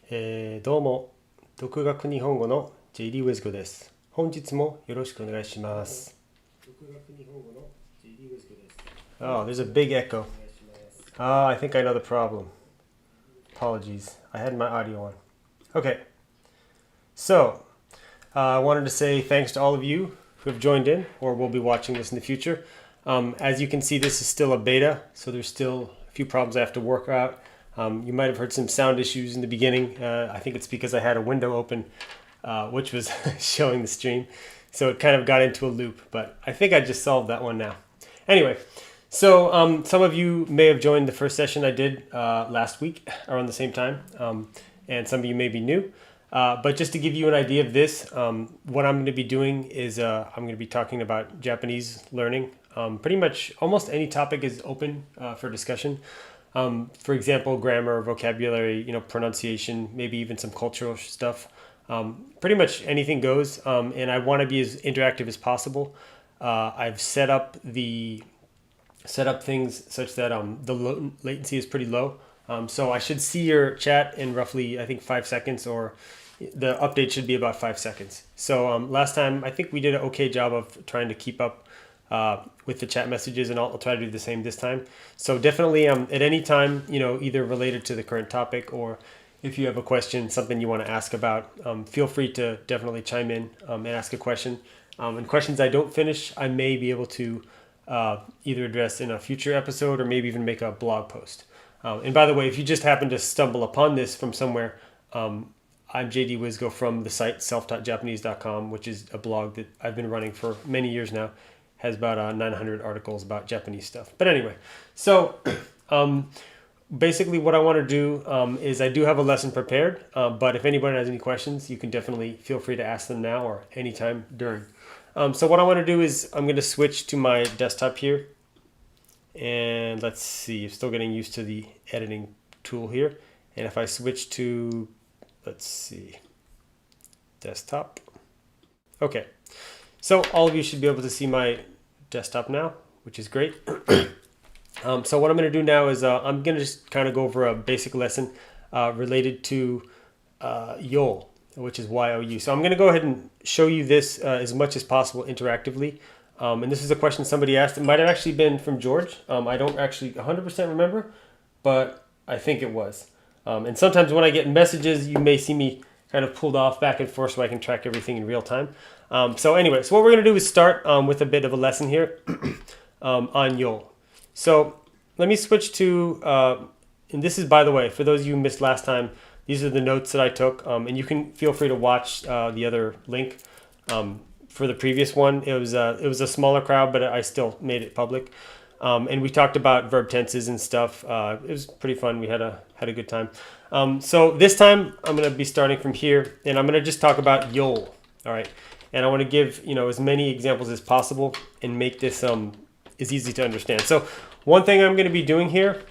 どうも、独学日本語の JD ウェズコです。本日もよろしくお願いします。Oh, there's a big echo. I think I know the problem. Apologies. I had my audio on. Okay. So, I wanted to say thanks to all of you who have joined in or will be watching this in the future. As you can see, this is still a beta, so there's still a few problems I have to work out. You might have heard some sound issues in the beginning. I think it's because I had a window open, which was showing the stream. So it kind of got into a loop, but I think I just solved that one now. Anyway, so some of you may have joined the first session I did last week around the same time, and some of you may be new. But just to give you an idea of this, what I'm going to be doing is I'm going to be talking about Japanese learning. Pretty much almost any topic is open for discussion. For example, grammar, vocabulary, pronunciation, maybe even some cultural stuff. Pretty much anything goes, and I want to be as interactive as possible. I've set up things such that the latency is pretty low. So I should see your chat in roughly, I think, 5 seconds, or the update should be about 5 seconds. So last time, I think we did an okay job of trying to keep up with the chat messages, and I'll try to do the same this time. So definitely at any time, either related to the current topic, or if you have a question, something you want to ask about, feel free to definitely chime in and ask a question. And questions I don't finish, I may be able to either address in a future episode or maybe even make a blog post. And by the way, if you just happen to stumble upon this from somewhere, I'm JD Wisgo from the site self-taught-japanese.com, which is a blog that I've been running for many years now. Has about 900 articles about Japanese stuff. But anyway, so basically what I want to do is I do have a lesson prepared, but if anybody has any questions, you can definitely feel free to ask them now or anytime during. So what I want to do is I'm going to switch to my desktop here. And let's see, I'm still getting used to the editing tool here. And if I switch to, let's see, desktop. Okay. So all of you should be able to see my desktop now, which is great. So what I'm going to do now is I'm going to just kind of go over a basic lesson related to YOL, which is Y-O-U. So I'm going to go ahead and show you this as much as possible interactively. And this is a question somebody asked. It might have actually been from George. I don't actually 100% remember, but I think it was. And sometimes when I get messages, you may see me kind of pulled off back and forth so I can track everything in real time. So anyway, so what we're going to do is start with a bit of a lesson here on YOL. So let me switch to, and this is, by the way, for those of you who missed last time, these are the notes that I took, and you can feel free to watch the other link for the previous one. It was a smaller crowd, but I still made it public. And we talked about verb tenses and stuff. It was pretty fun. We had a good time. So this time I'm going to be starting from here, and I'm going to just talk about YOL. All right. And I want to give, as many examples as possible and make this as easy to understand. So one thing I'm going to be doing here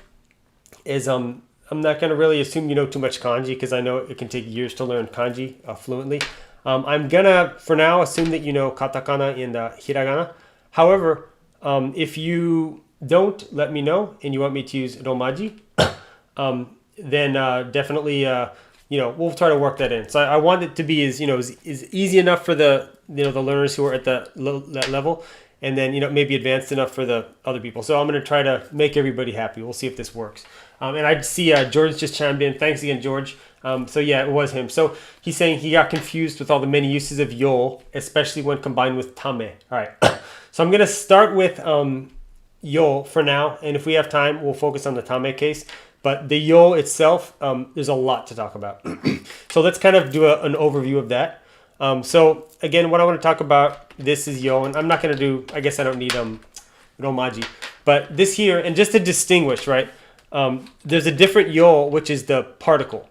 is I'm not going to really assume you know too much kanji, because I know it can take years to learn kanji fluently. I'm going to, for now, assume that you know katakana and hiragana. However, if you don't, let me know, and you want me to use romaji, then definitely, we'll try to work that in. So I want it to be as easy enough for the learners who are at that level, and then maybe advanced enough for the other people. So I'm going to try to make everybody happy. We'll see if this works. And I see George just chimed in. Thanks again, George. So yeah, it was him. So he's saying he got confused with all the many uses of YOL, especially when combined with tame. All right. So I'm going to start with YOL for now, and if we have time, we'll focus on the tame case. But the YOL itself, there's a lot to talk about. So let's kind of do an overview of that. So again, what I want to talk about, this is YOL, and I'm not going to do, I guess I don't need romaji. But this here, and just to distinguish, right, there's a different YOL, which is the particle,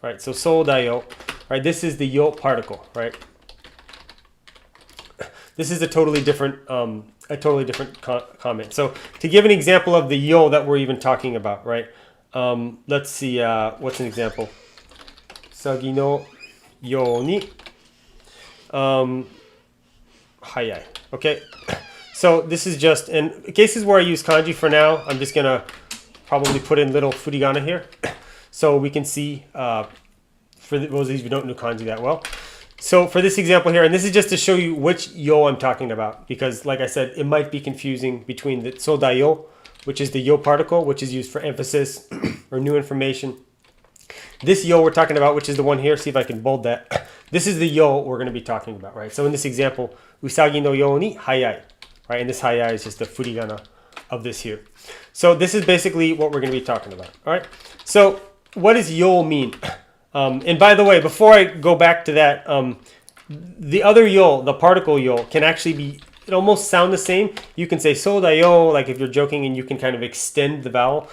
right? So sodayo, right, this is the YOL particle, right? This is a totally different comment. So to give an example of the YOL that we're even talking about, right? Let's see, what's an example? Sagi no yo ni hayai. Okay, so this is just, in cases where I use kanji for now, I'm just going to probably put in little furigana here. So we can see for those of you who don't know kanji that well. So for this example here, and this is just to show you which yo I'm talking about, because like I said, it might be confusing between the sodayo, which is the yo particle, which is used for emphasis or new information. This yo we're talking about, which is the one here, see if I can bold that. This is the yo we're going to be talking about, right? So in this example, usagi no yo ni hayai, right? And this hayai is just the furigana of this here. So this is basically what we're going to be talking about, all right? So what does yo mean? And by the way, before I go back to that, the other yo, the particle yo, can actually be, it almost sound the same. You can say sodayo, like if you're joking, and you can kind of extend the vowel,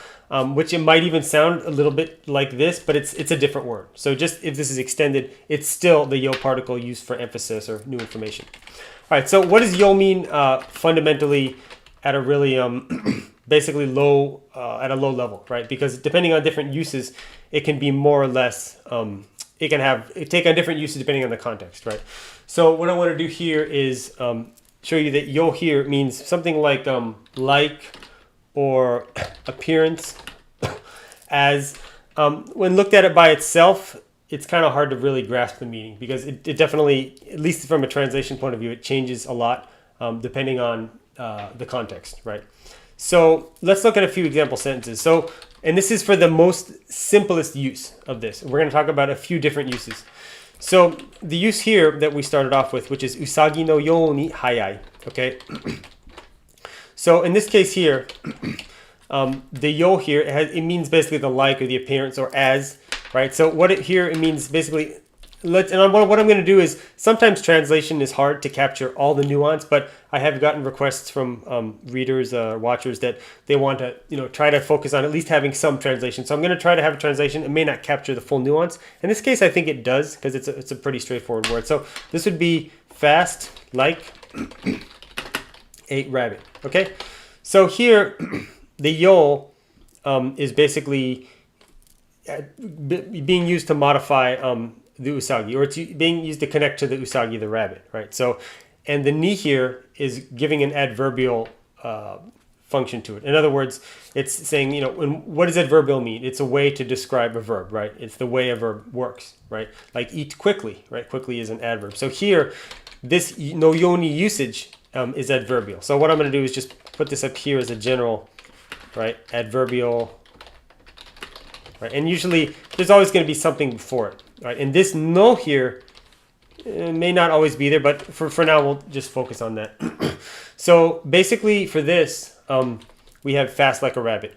which it might even sound a little bit like this, but it's a different word. So just if this is extended, it's still the yo particle used for emphasis or new information. All right, so what does yo mean fundamentally at a really basically low, at a low level, right? Because depending on different uses, it can be more or less, it can take on different uses depending on the context, right? So what I want to do here is show you that yo here means something like or appearance. As when looked at it by itself, it's kind of hard to really grasp the meaning, because it definitely, at least from a translation point of view, it changes a lot depending on the context, right? So let's look at a few example sentences. So, and this is for the most simplest use of this. We're going to talk about a few different uses. So the use here that we started off with, which is usagi no yo ni hayai, okay? So in this case here, the yo here, it means basically the like or the appearance or as, right? So what it means basically, what I'm going to do is, sometimes translation is hard to capture all the nuance, but I have gotten requests from readers, watchers, that they want to, try to focus on at least having some translation. So I'm going to try to have a translation. It may not capture the full nuance. In this case, I think it does, because it's a pretty straightforward word. So this would be fast, like a rabbit. Okay. So here, the yo is basically being used to modify the usagi, or it's being used to connect to the usagi, the rabbit, right? So, and the ni here is giving an adverbial function to it. In other words, it's saying, what does adverbial mean? It's a way to describe a verb, right? It's the way a verb works, right? Like eat quickly, right? Quickly is an adverb. So here, this no yoni usage is adverbial. So what I'm going to do is just put this up here as a general, right? Adverbial, right? And usually there's always going to be something before it, right? And this no here may not always be there, but for now we'll just focus on that. So basically for this, we have fast like a rabbit.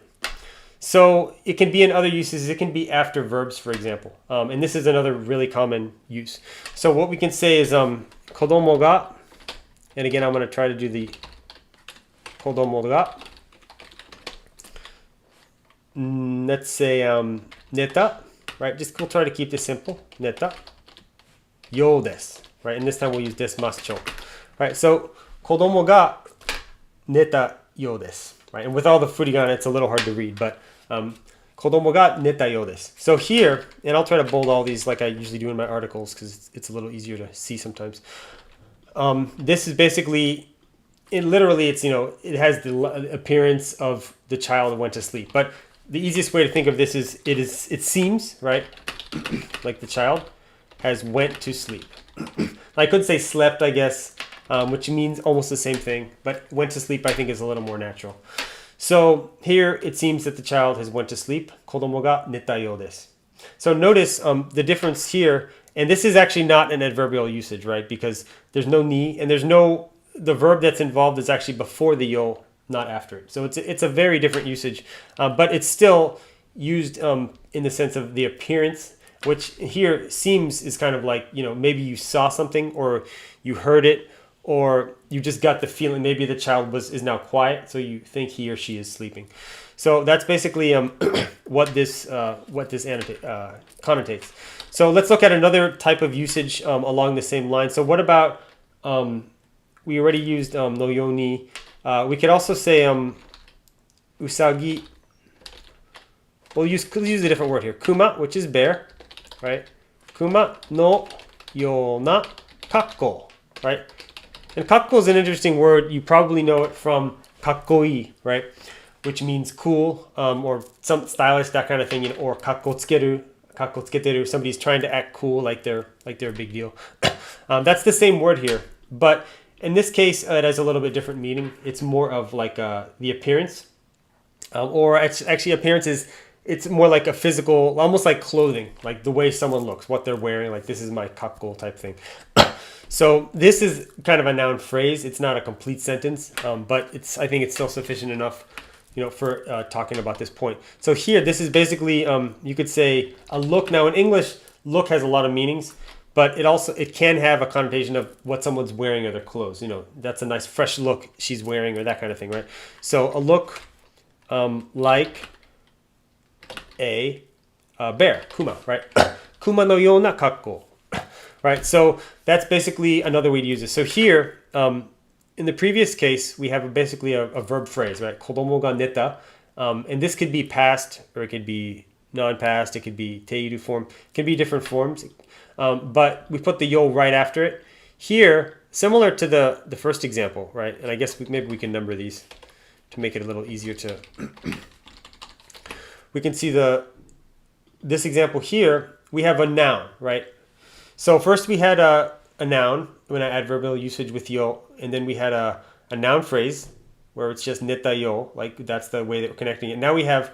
So it can be in other uses. It can be after verbs, for example. And this is another really common use. So what we can say is kodomo ga, and again I'm going to try to do the kodomo ga. Let's say neta, right? Just we'll try to keep this simple. Neta. Yo desu, right? And this time we'll use desu masu. Right? So kodomo ga neta yo desu, right? And with all the furigana, it's a little hard to read, but kodomo ga neta yo desu. So here, and I'll try to bold all these like I usually do in my articles, because it's a little easier to see sometimes. This is basically, literally, it's it has the appearance of the child went to sleep, but the easiest way to think of this is it seems, right, like the child has went to sleep. I could say slept, I guess, which means almost the same thing, but went to sleep I think is a little more natural. So here it seems that the child has went to sleep. Kodomo ga neta yo desu. So notice the difference here, and this is actually not an adverbial usage, right, because there's no ni, and the verb that's involved is actually before the yo, not after it. So it's a very different usage, but it's still used in the sense of the appearance, which here seems is kind of like, maybe you saw something, or you heard it, or you just got the feeling maybe the child is now quiet, so you think he or she is sleeping. So that's basically what this connotates. So let's look at another type of usage along the same line. So what about we already used no yoni. We could also say usagi. We'll use a different word here. Kuma, which is bear, right? Kuma no yona kakko, right? And kakko is an interesting word. You probably know it from kakkoi, right? Which means cool, or some stylish, that kind of thing, or kakko tsukeru, kakko tsuketeru, somebody's trying to act cool, like they're a big deal. That's the same word here, but in this case, it has a little bit different meaning. It's more of like the appearance, or actually appearance is, it's more like a physical, almost like clothing, like the way someone looks, what they're wearing, like this is my kakko type thing. So this is kind of a noun phrase. It's not a complete sentence, but I think it's still sufficient enough, for talking about this point. So here, this is basically, you could say a look. Now in English, look has a lot of meanings, but it can have a connotation of what someone's wearing or their clothes. That's a nice fresh look she's wearing, or that kind of thing, right? So a look like a bear, kuma, right? Kuma no you na kakko, right? So that's basically another way to use it. So here, in the previous case, we have basically a verb phrase, right? Kodomo ga neta. And this could be past, or it could be non-past, it could be teiru form, it can be different forms. But we put the yo right after it. Here, similar to the first example, right? And I guess maybe we can number these to make it a little easier to... We can see this example here, we have a noun, right? So first we had a noun, when I adverbial usage with yo, and then we had a noun phrase, where it's just neta yo, like that's the way that we're connecting it. Now we have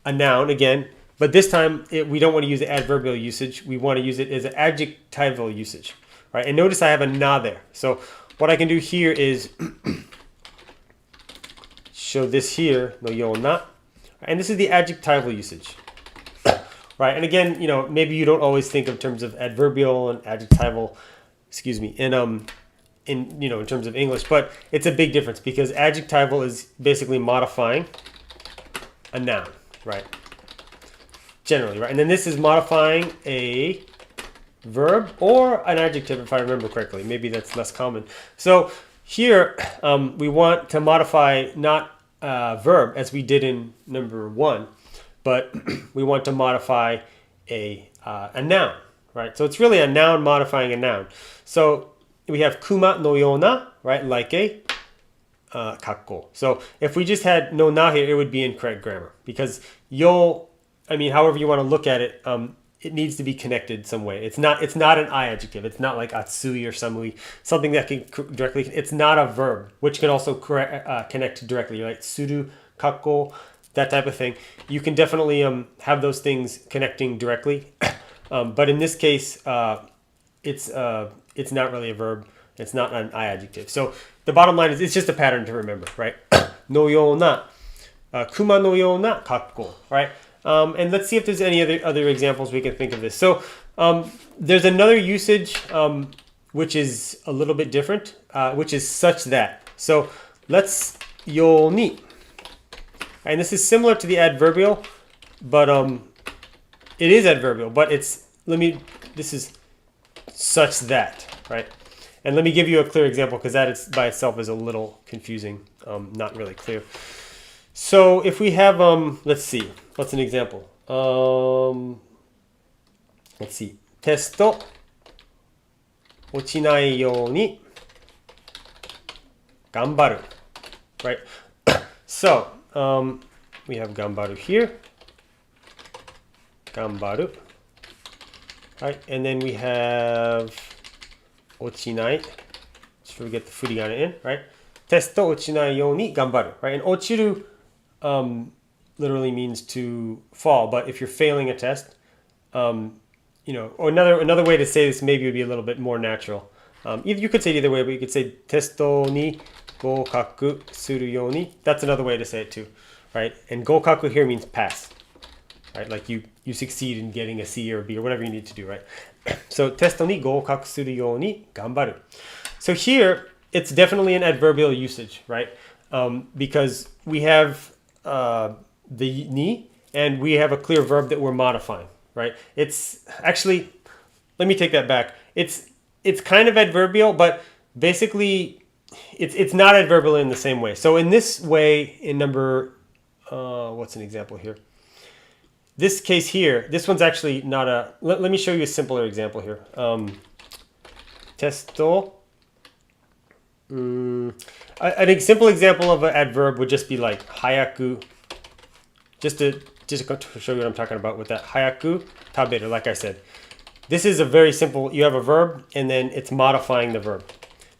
a noun again, but this time we don't want to use the adverbial usage. We want to use it as an adjectival usage, right? And notice I have a na there. So what I can do here is show this here, no yo na, and this is the adjectival usage, right? And again, maybe you don't always think in terms of adverbial and adjectival, in terms of English, but it's a big difference because adjectival is basically modifying a noun, right? Generally, right? And then this is modifying a verb or an adjective, if I remember correctly. Maybe that's less common. So here we want to modify not a verb as we did in number 1, but we want to modify a noun, right? So it's really a noun modifying a noun. So we have kuma no you na, right? Like a kakko. So if we just had no na here, it would be incorrect grammar because yo, however you want to look at it, it needs to be connected some way. It's not an I adjective. It's not like atsui or samui, something that can directly, it's not a verb, which can also connect directly, right? Suru, kakko, that type of thing. You can definitely have those things connecting directly. But in this case, it's not really a verb. It's not an I adjective. So the bottom line is it's just a pattern to remember, right? No yo na, kuma no yo na kakko, right? And let's see if there's any other examples we can think of this. So there's another usage which is a little bit different, which is such that. So let's yo ni. And this is similar to the adverbial, but it is adverbial, but this is such that, right? And let me give you a clear example because that by itself is a little confusing, not really clear. So if we have, let's see, what's an example? Let's see, testo ochinai you ni gambaru, right? So we have gambaru here, gambaru, right? And then we have ochinai, should we get the furigana in, right? Testo ochinai you ni gambaru, right? And ochiru literally means to fall, but if you're failing a test, or another way to say this maybe would be a little bit more natural. You could say it either way, but you could say testo ni gokaku suru you ni. That's another way to say it too, right? And gokaku here means pass, right? Like you succeed in getting a C or a B or whatever you need to do, right? So testo ni gokaku suru you ni gambaru. So here it's definitely an adverbial usage, right? Because we have the ni, and we have a clear verb that we're modifying, right? It's actually, let me take that back. It's kind of adverbial, but basically it's not adverbial in the same way. So in this way, in number, what's an example here? This case here, this one's actually not a, let me show you a simpler example here. Testo. A simple example of an adverb would just be like hayaku, just to just to show you what I'm talking about with that. Hayaku taberu, like I said. This is a very simple, you have a verb and then it's modifying the verb.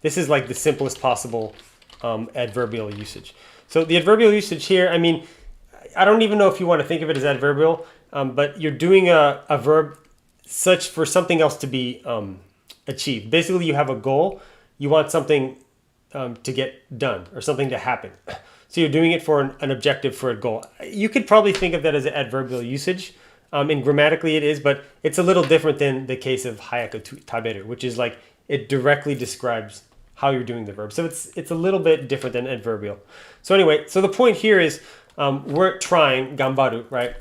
This is like the simplest possible adverbial usage. So the adverbial usage here, I mean, I don't even know if you want to think of it as adverbial, but you're doing a verb such for something else to be achieved. Basically, you have a goal. You want something to get done or something to happen. So you're doing it for an objective, for a goal. You could probably think of that as an adverbial usage. And grammatically it is, but it's a little different than the case of hayaku taberu, which is like it directly describes how you're doing the verb. So it's a little bit different than adverbial. So anyway, so the point here is we're trying ganbaru, right?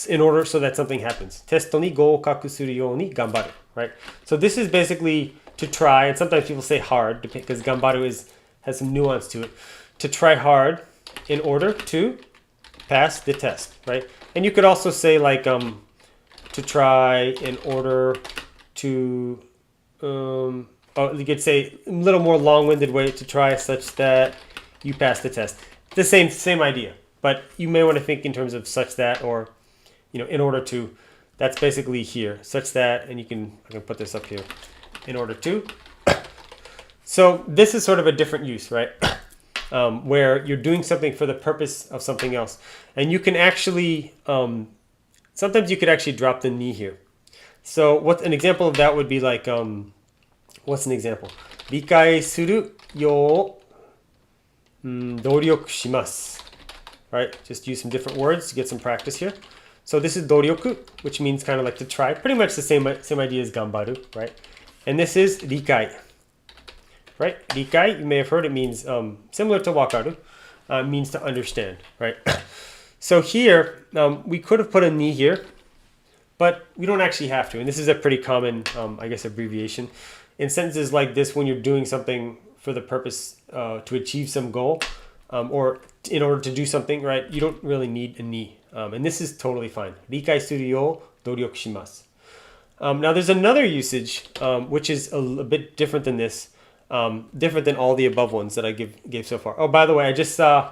In order so that something happens. Testo ni goukaku suru you ni ganbaru, right? So this is basically to try, and sometimes people say hard because ganbaru has some nuance to it. To try hard in order to pass the test, right? And you could also say like to try in order to you could say a little more long-winded way to try such that you pass the test. The same idea, but you may want to think in terms of such that, or in order to. That's basically here, such that, and I can put this up here, in order to. So this is sort of a different use, right? Where you're doing something for the purpose of something else. And you can actually, sometimes you could actually drop the ni here. So what an example of that would be like, what's an example? Rikai suru yo doryoku shimasu. Right? Just use some different words to get some practice here. So this is doryoku, which means kind of like to try. Pretty much the same idea as ganbaru, right? And this is rikai. Right? Rikai, you may have heard it means similar to wakaru, means to understand, right? So here, we could have put a ni here, but we don't actually have to. And this is a pretty common, I guess, abbreviation. In sentences like this, when you're doing something for the purpose to achieve some goal, or in order to do something, right, you don't really need a ni. And this is totally fine. Rikai suru yo doryoku shimasu. Now there's another usage, which is a bit different than this. Different than all the above ones that I gave so far. Oh, by the way, I just saw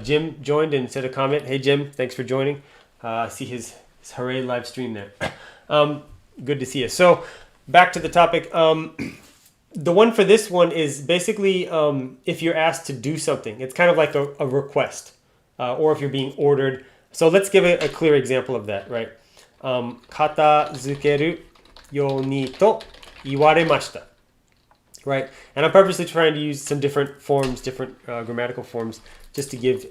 Jim joined and said a comment. Hey, Jim, thanks for joining. I see his hooray live stream there. Good to see you. So back to the topic. The one for this one is basically if you're asked to do something. It's kind of like a request, or if you're being ordered. So let's give a clear example of that, right? Katazukeru yo ni to iwaremashita. Right, and I'm purposely trying to use some different forms, different grammatical forms, just to give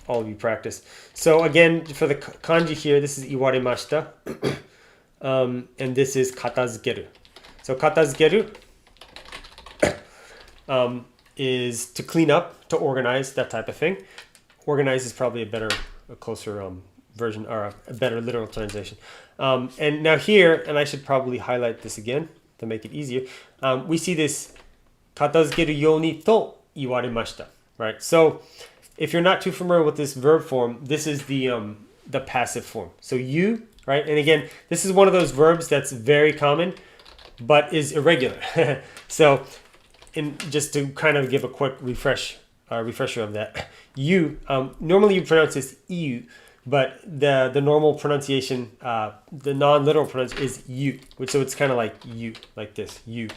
all of you practice. So again, for the kanji here, this is iwaremashita, and this is katazukeru. So katazukeru is to clean up, to organize, that type of thing. Organize is probably a closer version, or a better literal translation. And now here, and I should probably highlight this again to make it easier, we see this katazukeru yo ni to iwaremashita, right? So if you're not too familiar with this verb form, this is the passive form. So you, right? And again, this is one of those verbs that's very common, but is irregular. So just to kind of give a quick refresher of that, you, normally you pronounce this iu, but the normal pronunciation, the non-literal pronunciation is you, so it's kind of like you, like this, you.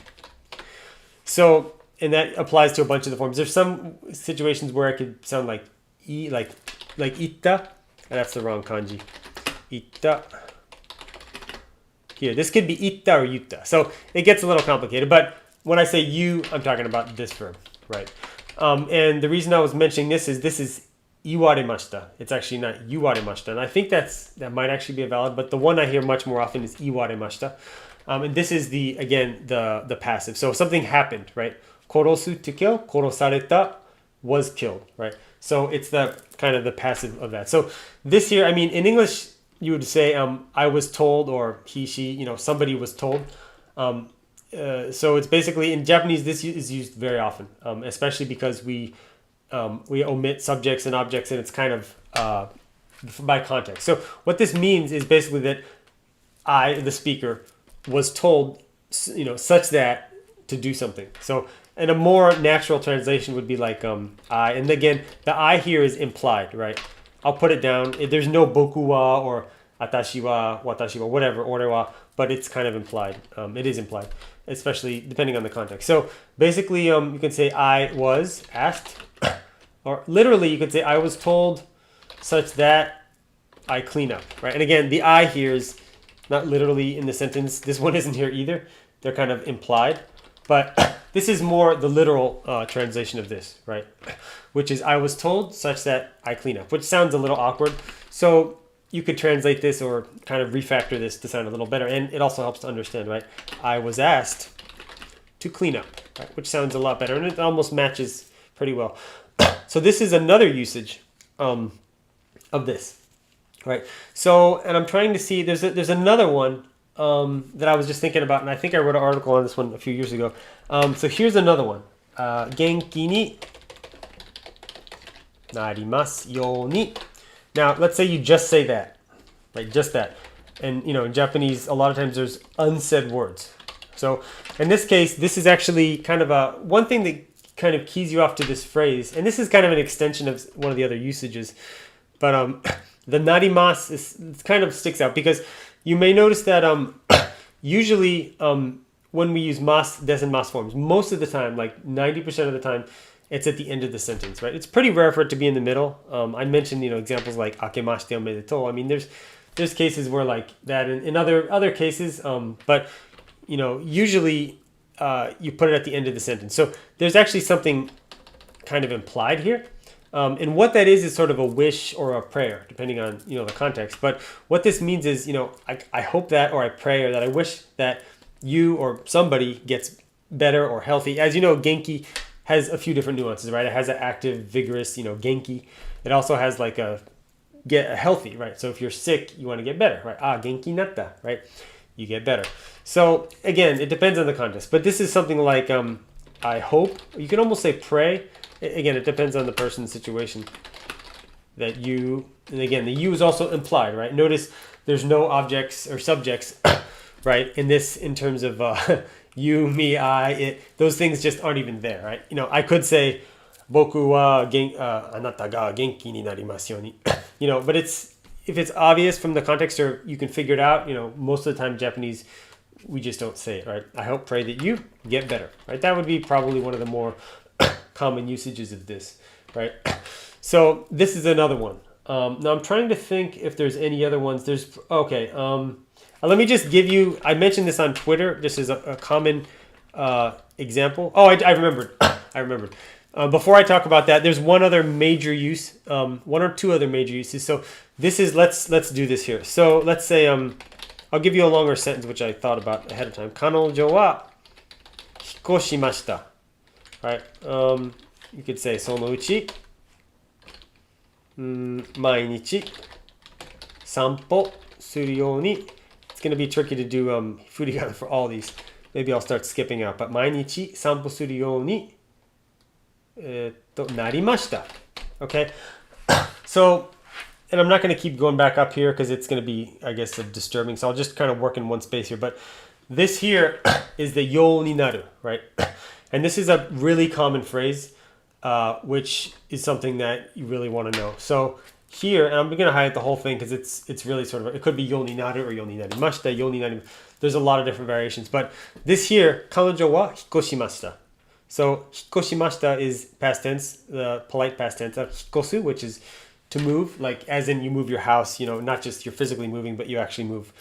So, and that applies to a bunch of the forms. There's some situations where it could sound like i, like itta, and that's the wrong kanji. Itta. Here, this could be itta or yutta. So it gets a little complicated, but when I say you, I'm talking about this verb, right? And the reason I was mentioning this is iwaremashita. It's actually not yuwaremashita. And I think that might actually be valid, but the one I hear much more often is iwaremashita. And this is the passive. So something happened, right? Korosu, to kill. Korosareta, was killed, right? So it's the kind of the passive of that. So this here, I mean, in English, you would say, I was told, or he, she, somebody was told. So it's basically, in Japanese, this is used very often, especially because we omit subjects and objects, and it's kind of by context. So what this means is basically that I, the speaker, was told, such that to do something. So, and a more natural translation would be like I, and again, the I here is implied, right? I'll put it down. There's no boku wa or atashi wa, watashi wa, whatever, ore wa, but it's kind of implied. It is implied, especially depending on the context. So basically, you can say I was asked, or literally you could say I was told such that I clean up, right? And again, the I here is not literally in the sentence. This one isn't here either. They're kind of implied, but this is more the literal translation of this, right? Which is I was told such that I clean up, which sounds a little awkward. So you could translate this or kind of refactor this to sound a little better. And it also helps to understand, right? I was asked to clean up, right? Which sounds a lot better. And it almost matches pretty well. So this is another usage of this, right? So, and I'm trying to see, there's another one that I was just thinking about. And I think I wrote an article on this one a few years ago. So here's another one. Genki ni narimasu you ni. Now, let's say you just say that, right? Just that. And, you know, in Japanese, a lot of times there's unsaid words. So in this case, this is actually kind of one thing that kind of keys you off to this phrase. And this is kind of an extension of one of the other usages. But the narimasu it kind of sticks out because you may notice that usually when we use mas, des, and mas forms, most of the time, like 90% of the time, it's at the end of the sentence, right? It's pretty rare for it to be in the middle. I mentioned, you know, examples like akemashite omedetou. I mean, there's cases where like that in other cases, but you know, usually you put it at the end of the sentence. So there's actually something kind of implied here. And what that is sort of a wish or a prayer, depending on, you know, the context. But what this means is, you know, I hope that, or I pray, or that I wish that you or somebody gets better or healthy. As you know, genki has a few different nuances, right? It has an active, vigorous, you know, genki. It also has like get healthy, right? So if you're sick, you want to get better, right? Genki natta, right? You get better. So again, it depends on the context. But this is something like I hope. You can almost say pray. Again, it depends on the person's situation. That you, and again, the you is also implied, right? Notice there's no objects or subjects, right? In terms of you, me, I, it, those things just aren't even there, right? You know, I could say, boku wa anata ga genki ni narimasu you ni. You know, but if it's obvious from the context or you can figure it out, you know, most of the time Japanese, we just don't say it, right? I hope, pray that you get better, right? That would be probably one of the more common usages of this, right? So this is another one. Now I'm trying to think if there's any other ones. Okay. Let me just give you, I mentioned this on Twitter, just as a common example. Oh, I remembered. I remembered. Before I talk about that, there's one other major use, one or two other major uses. So this is, let's do this here. So let's say, I'll give you a longer sentence, which I thought about ahead of time. Kanojo wa hikoshimashita. Right? You could say, sono uchi, mainichi, sanpo suru you ni. It's going to be tricky to do furigana for all these. Maybe I'll start skipping out. But mainichi sanpo suru you ni narimashita. Okay? So, and I'm not going to keep going back up here because it's going to be, I guess, disturbing. So I'll just kind of work in one space here. But this here is the you ni naru, right? And this is a really common phrase, which is something that you really want to know. So here, and I'm going to highlight the whole thing because it's really sort of, it could be you ni naru or you ni narimashita, you ni narimashita. There's a lot of different variations. But this here, kanojo wa hikoshimashita. So hikoshimashita is past tense, the polite past tense of hikosu, which is to move, like as in you move your house, you know, not just you're physically moving, but you actually move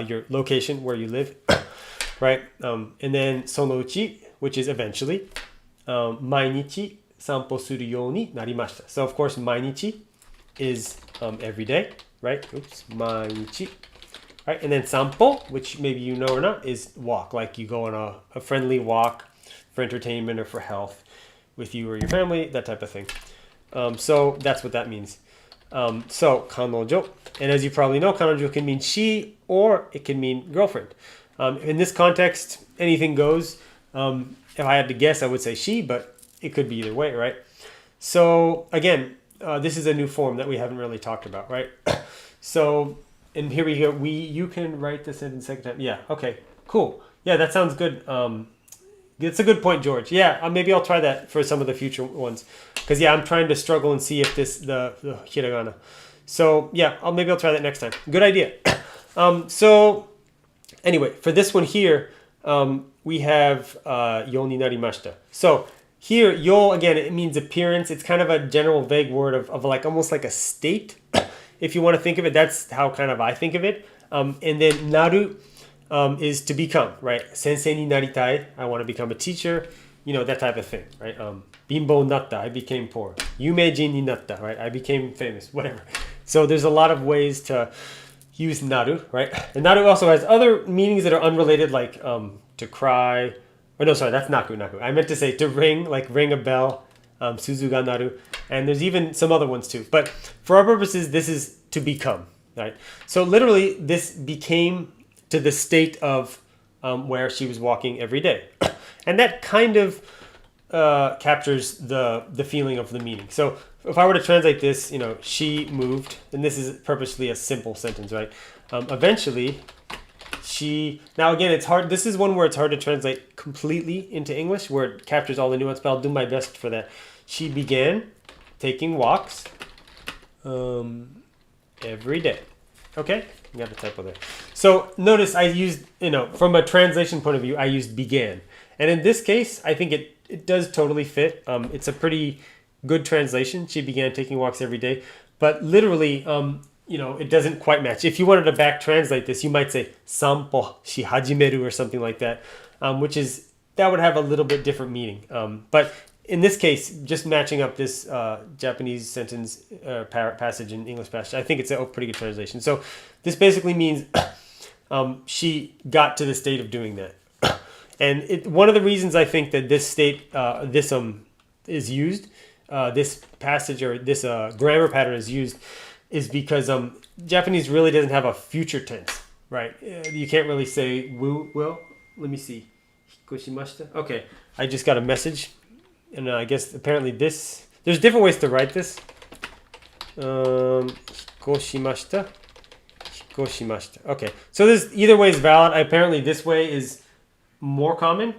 your location where you live, right? And then sono uchi, which is eventually, mainichi sanpo suru you ni narimashita. So of course, mainichi is every day, right? Oops, mainichi. Right? And then sanpo, which maybe you know or not, is walk. Like you go on a friendly walk for entertainment or for health with you or your family, that type of thing. So that's what that means. So kanojo, and as you probably know, kanojo can mean she or it can mean girlfriend. In this context, anything goes. If I had to guess, I would say she, but it could be either way, right? So again, this is a new form that we haven't really talked about, right? So, and here we go. You can write this in the second time. Yeah. Okay. Cool. Yeah, that sounds good. That's a good point, George. Yeah, maybe I'll try that for some of the future ones. Because, yeah, I'm trying to struggle and see if the hiragana. So, yeah, maybe I'll try that next time. Good idea. So, anyway, for this one here, we have yo ni narimashita. So, here, yo, again, it means appearance. It's kind of a general vague word of like almost like a state. If you want to think of it, that's how kind of I think of it. And then naru is to become, right? Sensei ni naritai, I want to become a teacher, that type of thing, right? Bimbo natta, I became poor. Yumeijin ni natta, right? I became famous, whatever. So there's a lot of ways to use naru, right? And naru also has other meanings that are unrelated, like to cry. Or no, sorry, that's naku. I meant to say to ring, like ring a bell, suzu ga naru. And there's even some other ones too. But for our purposes, this is to become, right? So literally, this became to the state of where she was walking every day. And that kind of captures the feeling of the meaning. So if I were to translate this, she moved, and this is purposely a simple sentence, right? Eventually, now again, it's hard. This is one where it's hard to translate completely into English, where it captures all the nuance, but I'll do my best for that. She began taking walks every day. Okay? You got a typo there. So notice I used, from a translation point of view, I used began. And in this case, I think it does totally fit. It's a pretty good translation. She began taking walks every day. But literally, it doesn't quite match. If you wanted to back translate this, you might say sanpo shi hajimeru or something like that, that would have a little bit different meaning. But in this case, just matching up this Japanese sentence passage and English passage, I think it's a pretty good translation. So this basically means she got to the state of doing that. And one of the reasons I think that this state, is used, this passage or this grammar pattern is used, is because Japanese really doesn't have a future tense, right? You can't really say will. Let me see. Hikoshimashita. Okay, I just got a message. And I guess apparently there's different ways to write this. Hikoshimashita. Okay, so this either way is valid. Apparently this way is more common.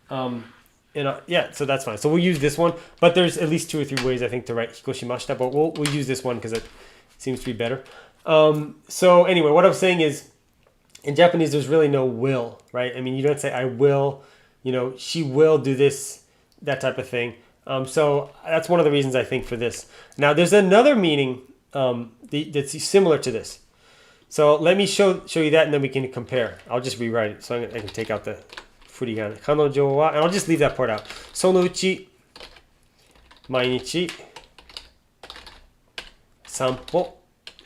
Yeah, so that's fine. So we'll use this one, but there's at least 2 or 3 ways I think to write hikoshimashita, but we'll use this one because it seems to be better. So anyway, what I was saying is, in Japanese there's really no will, right? I mean, you don't say I will, she will do this, that type of thing. So that's one of the reasons I think for this. Now there's another meaning that's similar to this. So let me show you that, and then we can compare. I'll just rewrite it so I can take out the furigana. Kanojo wa, and I'll just leave that part out. Sono uchi mainichi sanpo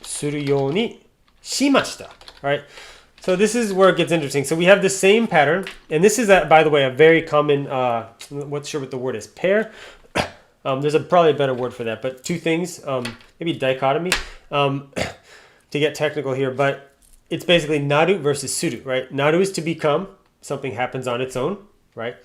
suru you ni shimashita. Right? So this is where it gets interesting. So we have the same pattern, and this is, by the way, a very common, what's sure what the word is, pair. There's probably a better word for that, but 2 things, maybe dichotomy, to get technical here, but it's basically naru versus suru, right? Naru is to become, something happens on its own, right?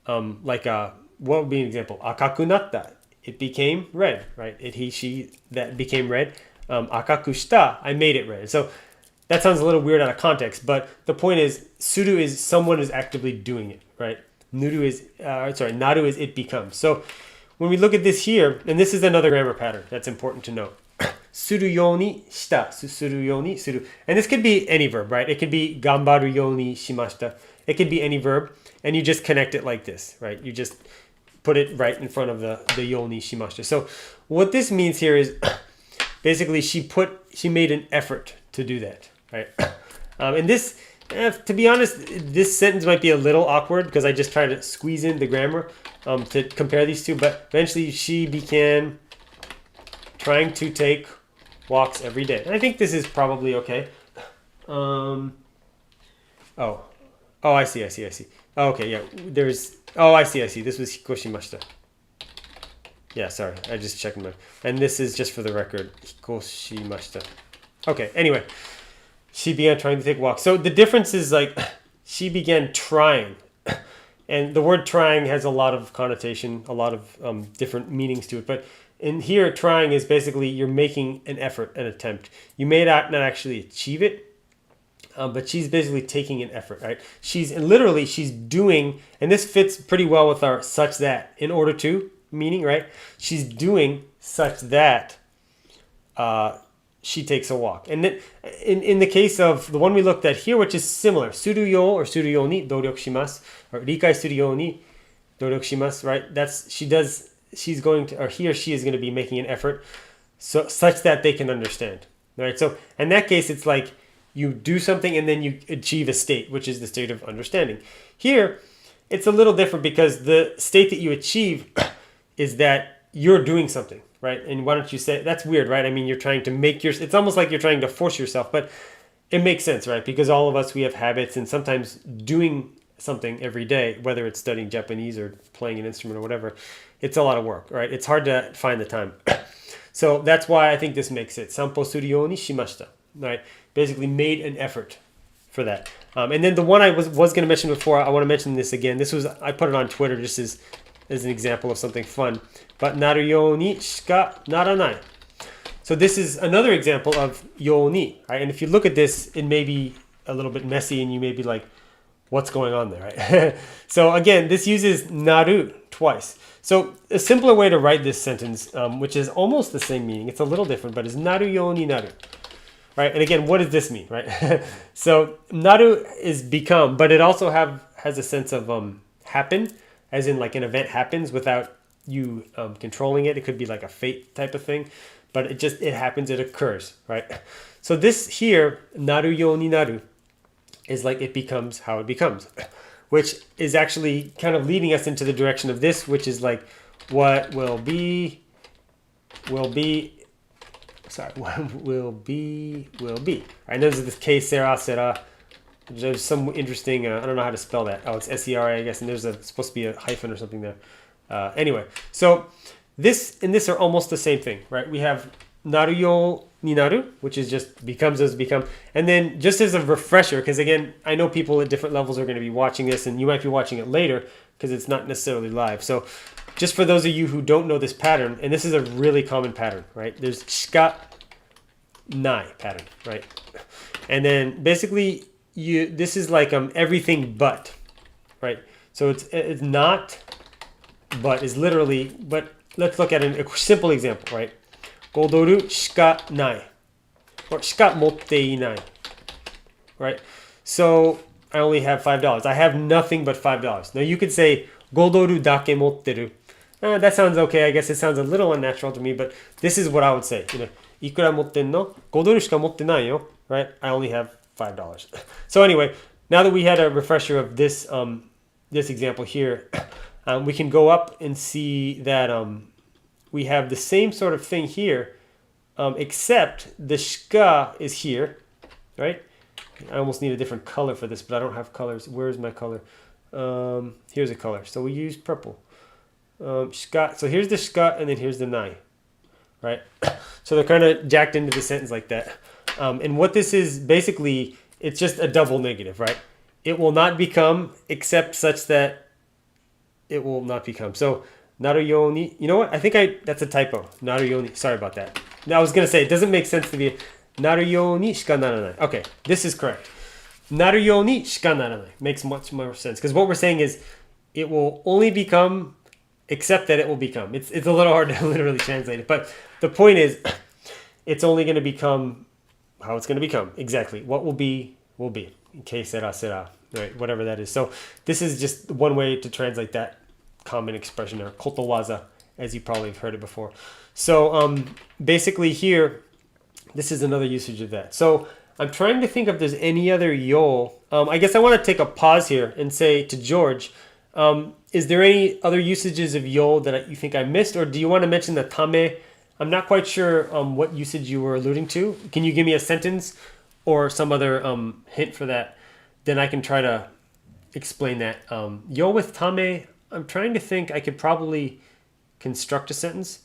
What would be an example? Akaku natta, it became red, right? She, that became red. Akaku shita, I made it red. So that sounds a little weird out of context, but the point is, suru is someone is actively doing it, right? Naru is it becomes. So when we look at this here, and this is another grammar pattern that's important to note. Suru you ni shita, suru you ni suru. And this could be any verb, right? It could be gambaru you ni shimashita. It could be any verb, and you just connect it like this, right? You just put it right in front of the you ni shimashita. So what this means here is basically she made an effort to do that, right? And this, to be honest, this sentence might be a little awkward because I just tried to squeeze in the grammar to compare these two, but eventually she began trying to take walks every day. And I think this is probably okay. Oh, I see. Oh, okay, yeah. I see. This was hikoshimashita. Yeah, sorry. I just checked my. And this is just for the record. Hikoshimashita. Okay, anyway. She began trying to take walks. So the difference is she began trying. And the word trying has a lot of connotation, a lot of different meanings to it. But in here, trying is basically you're making an effort, an attempt. You may not actually achieve it, but she's basically taking an effort, right? She's doing, and this fits pretty well with our such that, in order to, meaning, right? She's doing such that she takes a walk. And then in the case of the one we looked at here, which is similar, suru yo or suru yo ni doryoku shimasu, or rikai suru yo ni doryoku shimasu, right? She's going to, or he or she is going to be making an effort such that they can understand, right? So in that case, it's like you do something and then you achieve a state, which is the state of understanding. Here, it's a little different because the state that you achieve is that you're doing something, right? And why don't you say, that's weird, right? I mean, you're trying to it's almost like you're trying to force yourself, but it makes sense, right? Because all of us, we have habits, and sometimes doing something every day, whether it's studying Japanese or playing an instrument or whatever, it's a lot of work, right? It's hard to find the time. So that's why I think this makes it. Sanpo suru you ni shimashita, right? Basically made an effort for that. And then the one I was going to mention before, I want to mention this again. I put it on Twitter just as an example of something fun. But naru you ni shika naranai. So this is another example of you ni, right? And if you look at this, it may be a little bit messy and you may be like, what's going on there, right? So again, this uses naru twice. So a simpler way to write this sentence, which is almost the same meaning, it's a little different, but is naru you ni naru, right? And again, what does this mean, right? So naru is become, but it also has a sense of happen, as in like an event happens without you controlling it. It could be like a fate type of thing, but it happens, it occurs, right? So this here, naru you ni naru, is like it becomes how it becomes, which is actually kind of leading us into the direction of this, which is like what will be. What will be. I know there's this que sera, sera. There's some interesting, I don't know how to spell that. Oh, it's S-E-R-A, I guess, and there's supposed to be a hyphen or something there. Anyway, so this and this are almost the same thing, right? We have naru yo ni naru, which is just becomes as become. And then just as a refresher, because again, I know people at different levels are going to be watching this, and you might be watching it later because it's not necessarily live. So just for those of you who don't know this pattern, and this is a really common pattern, right? There's shika nai pattern, right? And then basically this is like everything but, right? So it's not, but is literally, but let's look at a simple example, right? 5ドルしかない or しか持っていない, right? So I only have $5. I have nothing but $5. Now you could say 5ドルだけ持ってる. That sounds okay. I guess it sounds a little unnatural to me, but this is what I would say. いくら持ってんの? 5ドルしか持ってないよ, right? I only have $5. So anyway, now that we had a refresher of this this example here, we can go up and see that we have the same sort of thing here, except the shika is here, right? I almost need a different color for this, but I don't have colors. Where's my color? Here's a color. So we use purple. Shika. So here's the shika, and then here's the nai, right? So they're kind of jacked into the sentence like that. And what this is, basically, it's just a double negative, right? It will not become except such that it will not become. So naru you ni, you know what? I think that's a typo. Naru you ni. Sorry about that. Now I was going to say, it doesn't make sense to be naru you ni shika naranai. Okay, this is correct. Naru you ni shika naranai. Makes much more sense. Because what we're saying is, it will only become except that it will become. It's a little hard to literally translate it. But the point is, it's only going to become how it's going to become. Exactly. What will be, will be. Que sera, sera. Right, whatever that is. So this is just one way to translate that common expression, or kotowaza, as you probably have heard it before. So basically here, this is another usage of that. So I'm trying to think if there's any other yo. I guess I want to take a pause here and say to George, is there any other usages of yo that you think I missed, or do you want to mention the tame? I'm not quite sure what usage you were alluding to. Can you give me a sentence or some other hint for that? Then I can try to explain that. Yo with tame, I'm trying to think I could probably construct a sentence,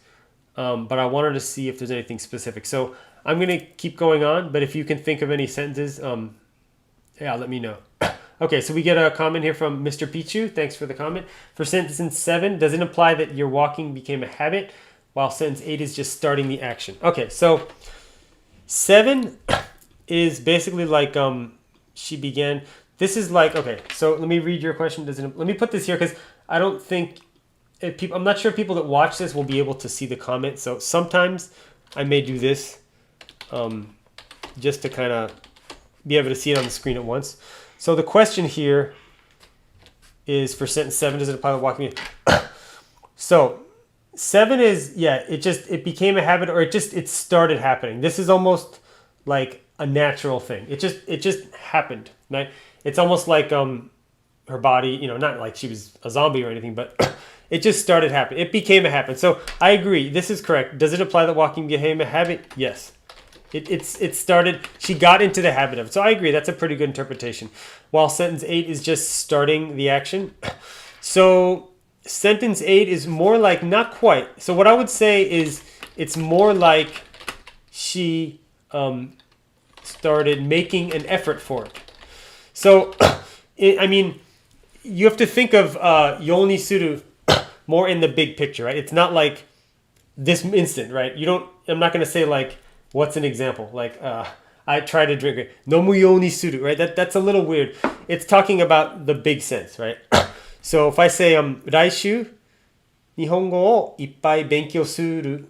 but I wanted to see if there's anything specific. So I'm going to keep going on, but if you can think of any sentences, yeah, let me know. Okay, so we get a comment here from Mr. Pichu. Thanks for the comment. For sentence 7, does it imply that your walking became a habit, while sentence 8 is just starting the action? Okay, so 7 is basically like she began. This is like, okay, so let me read your question. Let me put this here because I don't think I'm not sure people that watch this will be able to see the comment. So sometimes I may do this just to kind of be able to see it on the screen at once. So the question here is for sentence 7, does it apply to walking? So 7 is, yeah, it became a habit, or it started happening. This is almost like a natural thing. It just happened, right? It's almost like her body, not like she was a zombie or anything, but it just started happening. It became a habit. So I agree. This is correct. Does it apply that walking became a habit? Yes. It started, she got into the habit of it. So I agree. That's a pretty good interpretation. While sentence 8 is just starting the action. So sentence 8 is more like, not quite. So what I would say is it's more like she started making an effort for it. So, I mean, you have to think of yoni suru more in the big picture, right? It's not like this instant, right? I'm not going to say like, what's an example? Like, I try to drink it. Nomu yoni suru, right? That's a little weird. It's talking about the big sense, right? So if I say, 来週日本語をいっぱい勉強する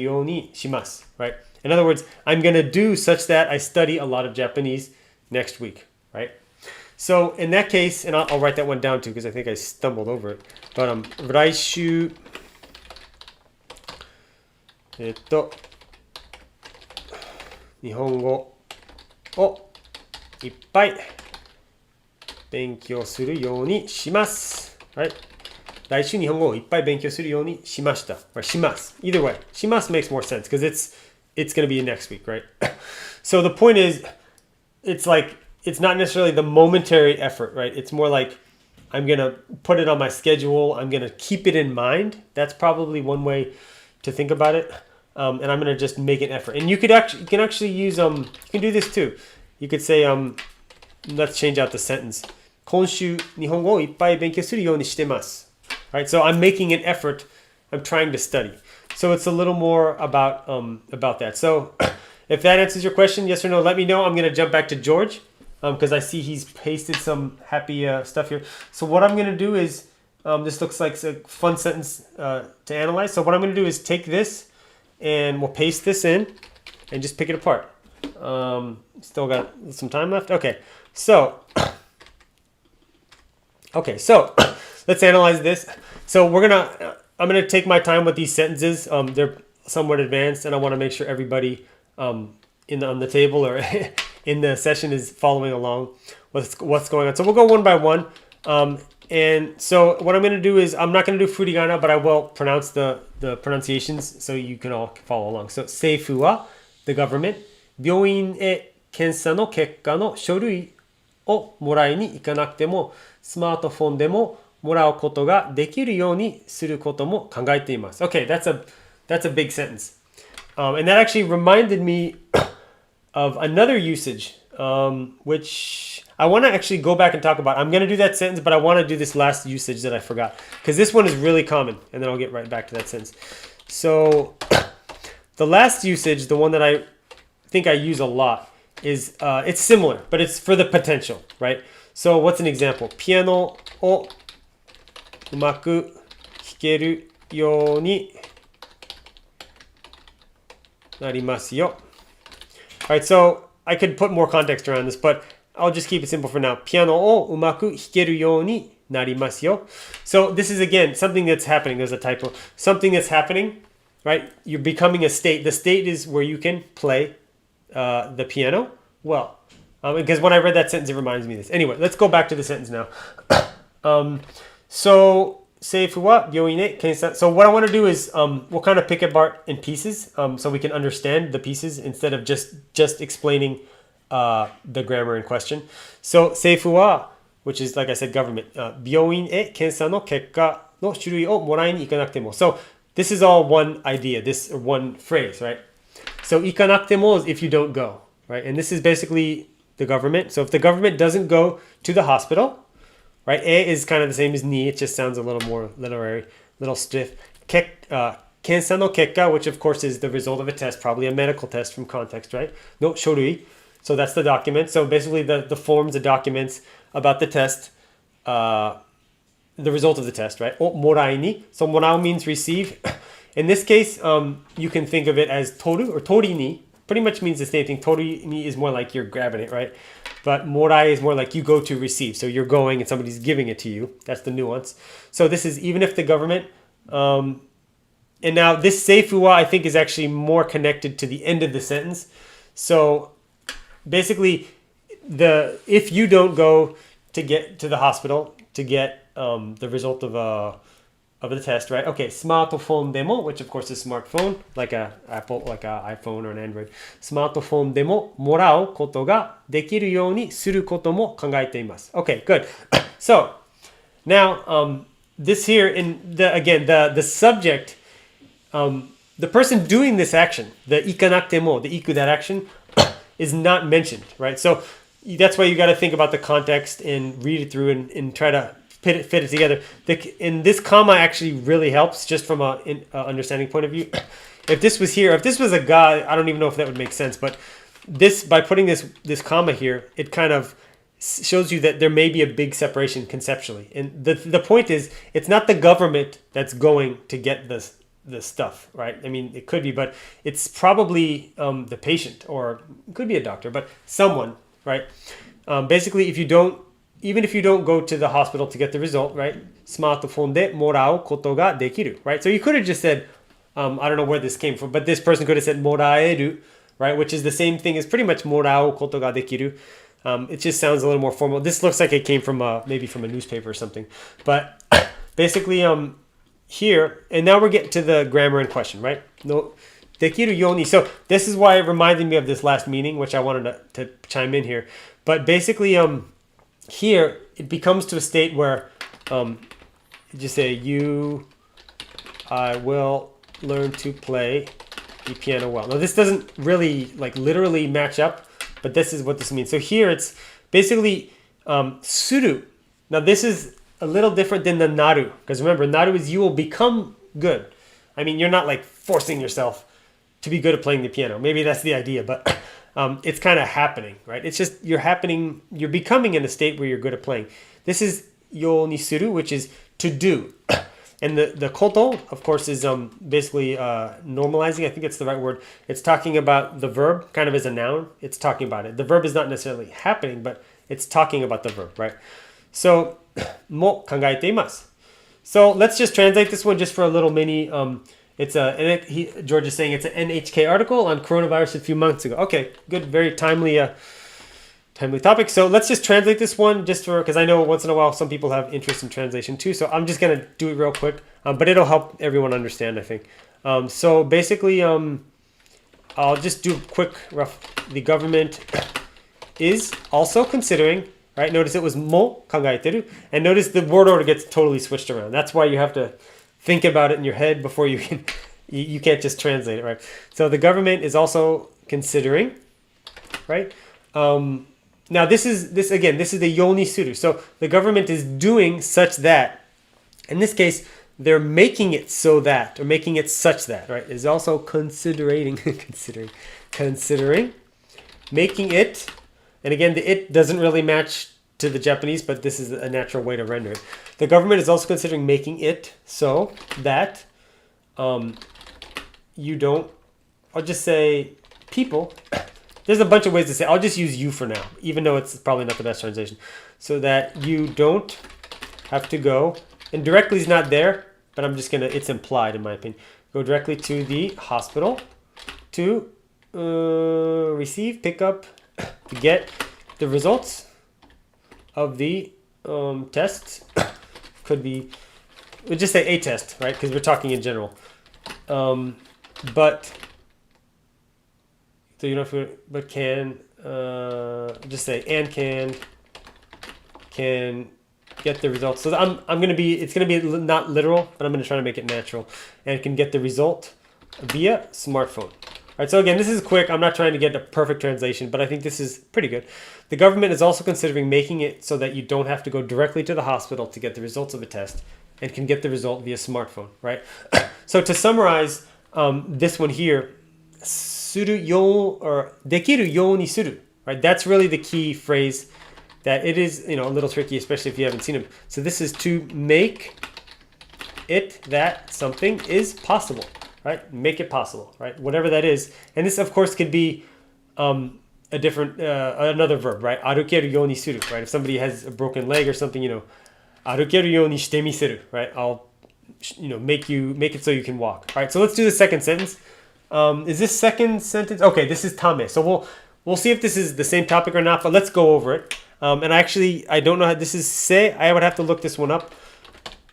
ようにします, right? In other words, I'm going to do such that I study a lot of Japanese next week, right? So in that case, and I'll write that one down too because I think I stumbled over it. But 来週日本語をいっぱい勉強するようにします。Right? 来週日本語をいっぱい勉強するようにしました。Or します. Either way, します makes more sense because it's going to be next week, right? So the point is, it's like, it's not necessarily the momentary effort, right? It's more like, I'm going to put it on my schedule. I'm going to keep it in mind. That's probably one way to think about it. And I'm going to just make an effort. And you can actually use, you can do this too. You could say, let's change out the sentence. 今週日本語をいっぱい勉強するようにしてます. Right? So I'm making an effort. I'm trying to study. So it's a little more about that. So if that answers your question, yes or no, let me know. I'm going to jump back to George because I see he's pasted some happy stuff here. So what I'm going to do is, this looks like a fun sentence to analyze. So what I'm going to do is take this and we'll paste this in and just pick it apart. Still got some time left. Okay, so let's analyze this. So I'm gonna take my time with these sentences. They're somewhat advanced, and I want to make sure everybody on the table or in the session is following along with what's going on. So we'll go one by one. And so what I'm going to do is, I'm not going to do furigana, but I will pronounce the pronunciations so you can all follow along. So 政府は the government 病院へ検査の結果の書類をもらいに行かなくてもスマートフォンでももらうことができるようにすることも考えています。Okay, that's a big sentence. And that actually reminded me of another usage, which I want to actually go back and talk about. I'm going to do that sentence, but I want to do this last usage that I forgot because this one is really common, and then I'll get right back to that sentence. So the last usage, the one that I think I use a lot, is it's similar, but it's for the potential, right? So what's an example? ピアノをうまく弾けるようになりますよ. All right, so I could put more context around this, but I'll just keep it simple for now. ピアノをうまく弾けるようになりますよ. So this is, again, something that's happening. There's a typo. Something that's happening, right? You're becoming a state. The state is where you can play the piano well. Because when I read that sentence, it reminds me of this. Anyway, let's go back to the sentence now. So, 政府は病院へ検査. So what I want to do is we'll kind of pick it apart in pieces so we can understand the pieces instead of just explaining the grammar in question. So 政府は, which is, like I said, government, 病院へ検査の結果の種類をもらいに行かなくても. So this is all one idea, this one phrase, right? So 行かなくても is if you don't go, right? And this is basically the government. So if the government doesn't go to the hospital, right? E is kind of the same as ni. It just sounds a little more literary, a little stiff. 検査の結果, which of course is the result of a test, probably a medical test from context, right? の書類. So that's the document. So basically the forms, the documents about the test, the result of the test, right? O morai ni. So morao means receive. In this case, you can think of it as toru or tori ni. Pretty much means the same thing. Tori ni is more like you're grabbing it, right? But morai is more like you go to receive. So you're going and somebody's giving it to you. That's the nuance. So this is even if the government, and now this seifu wa I think is actually more connected to the end of the sentence. So basically, if you don't go to get to the hospital to get the result of the test, right? Okay, smartphone demo, which of course is smartphone, like a Apple, like a iPhone or an Android. Smartphone demo morao koto ga dekiru you ni suru koto mo kangaete imasu. Okay, good. So now this here the subject, the person doing this action, the ikanakute mo, the iku, that action, is not mentioned, right? So that's why you got to think about the context and read it through and try to fit it together. And this comma actually really helps just from a understanding point of view. If this was here, if this was a guy, I don't even know if that would make sense, but this, by putting this comma here, it kind of shows you that there may be a big separation conceptually. And the point is, it's not the government that's going to get the stuff, right? I mean, it could be, but it's probably the patient, or it could be a doctor, but someone, right? Basically, even if you don't go to the hospital to get the result, right? Smartphone de morao koto ga dekiru, right? So you could have just said, I don't know where this came from, but this person could have said moraeru, right? Which is the same thing as pretty much morao koto ga dekiru. It just sounds a little more formal. This looks like it came from maybe from a newspaper or something. But basically, here, and now we're getting to the grammar in question, right? No, dekiru yoni. So this is why it reminded me of this last meaning, which I wanted to chime in here. But basically, here it becomes to a state where you just say I will learn to play the piano well. Now this doesn't really like literally match up, but this is what this means. So here it's basically suru. Now this is a little different than the naru, because remember, naru is you will become good. I mean, you're not like forcing yourself to be good at playing the piano. Maybe that's the idea, but it's kind of happening, right? It's just you're becoming in a state where you're good at playing. This is yo ni suru, which is to do. And the koto, of course, is basically normalizing. I think it's the right word. It's talking about the verb kind of as a noun. It's talking about it. The verb is not necessarily happening, but it's talking about the verb, right? So, mo kangaete imasu. So let's just translate this one just for a little mini. George is saying it's an NHK article on coronavirus a few months ago. Okay, good, very timely topic. So let's just translate this one because I know once in a while some people have interest in translation too. So I'm just gonna do it real quick, but it'll help everyone understand, I think. So basically, I'll just do a quick rough. The government is also considering. Right? Notice it was mo kangaeteru, and notice the word order gets totally switched around. That's why you have to think about it in your head before you can. You can't just translate it, right? So the government is also considering, right? Now this is the yoni suru. So the government is doing such that. In this case, they're making it so that, or making it such that, right? Is also considering, making it. And again, the it doesn't really match to the Japanese, but this is a natural way to render it. The government is also considering making it so that you don't, I'll just say people. There's a bunch of ways to say, I'll just use you for now, even though it's probably not the best translation. So that you don't have to go, and directly is not there, but I'm just gonna, it's implied in my opinion. Go directly to the hospital to receive, pick up, to get the results of the tests. Could be, we'll just say a test, right? Because we're talking in general. But so you know, but can just say and can get the results. So it's gonna be not literal, but I'm gonna try to make it natural, and can get the result via smartphone. All right, so again, this is quick. I'm not trying to get a perfect translation, but I think this is pretty good. The government is also considering making it so that you don't have to go directly to the hospital to get the results of a test, and can get the result via smartphone, right? So to summarize this one here, suru yo, or dekiru yo ni suru, right? That's really the key phrase that it is, a little tricky, especially if you haven't seen them. So this is to make it that something is possible, right? Make it possible, right? Whatever that is. And this, of course, could be a different, another verb, right? Arukeru you ni suru, right? If somebody has a broken leg or something, arukeru you ni shite miseru, right? I'll, make it so you can walk. All right, so let's do the second sentence. Is this second sentence? Okay, this is tame. So we'll see if this is the same topic or not, but let's go over it. And I don't know how this is se. I would have to look this one up.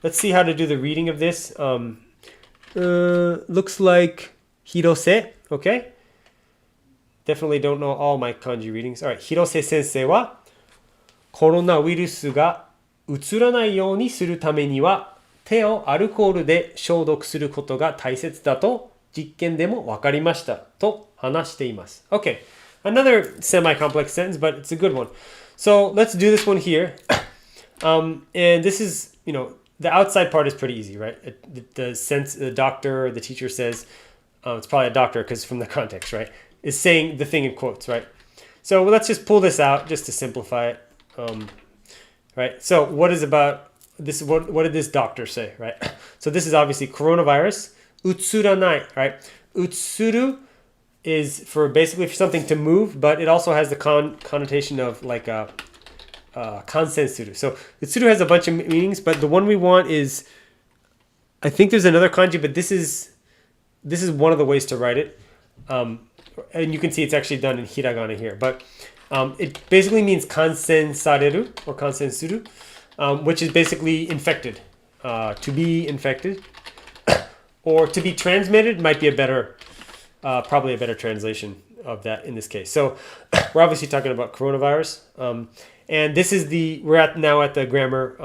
Let's see how to do the reading of this. Looks like Hirose, okay? Definitely don't know all my kanji readings. All right, Hirose sensei wa koronavirus ga utsuranai you ni suru tame ni wa 手をアルコールで消毒することが大切だと実験でも分かりましたと話しています。Okay, another semi-complex sentence, but it's a good one. So let's do this one here. And this is, the outside part is pretty easy, right? The doctor, the teacher says, it's probably a doctor because from the context, right? Is saying the thing in quotes, right? So let's just pull this out just to simplify it. Right? So what did this doctor say, right? So this is obviously coronavirus. Utsuranai, right? Utsuru is basically for something to move, but it also has the connotation of like a kansensuru. So utsuru has a bunch of meanings, but the one we want is, I think there's another kanji, but this is one of the ways to write it. And you can see it's actually done in hiragana here, but it basically means kansensareru or kansensuru. Which is basically infected, to be infected, or to be transmitted might be probably a better translation of that in this case. So we're obviously talking about coronavirus, and this is we're now at the grammar